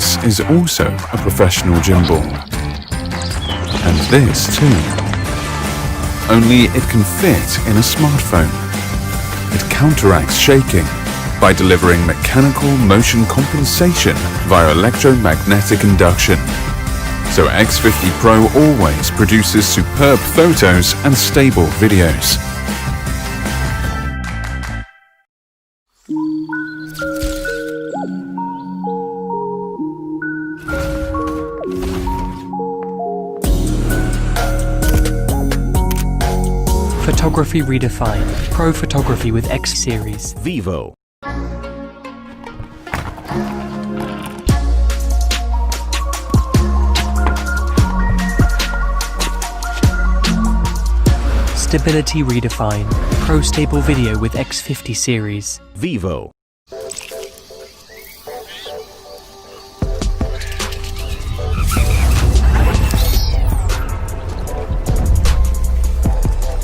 This is also a professional gimbal. And this too. Only it can fit in a smartphone. It counteracts shaking by delivering mechanical motion compensation via electromagnetic induction. So X50 Pro always produces superb photos and stable videos. Photography redefined. Pro photography with X series. Vivo. Stability redefined. Pro stable video with X50 series. Vivo.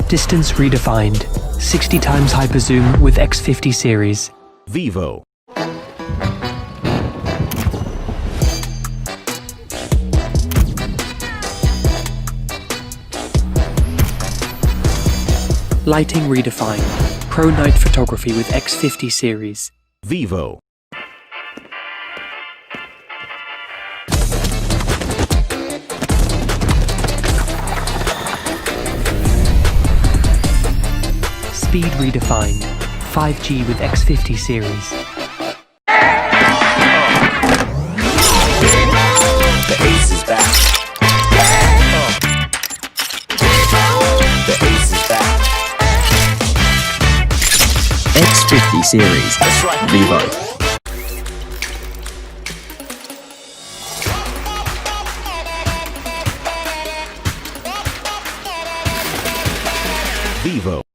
Distance redefined. 60 times hyper zoom with X50 series. Vivo. Lighting redefined. Pro night photography with X50 series. Vivo. Speed redefined. 5G with X50 series. The ace is back. The ace is back. X50 series. That's right. Vivo. Vivo.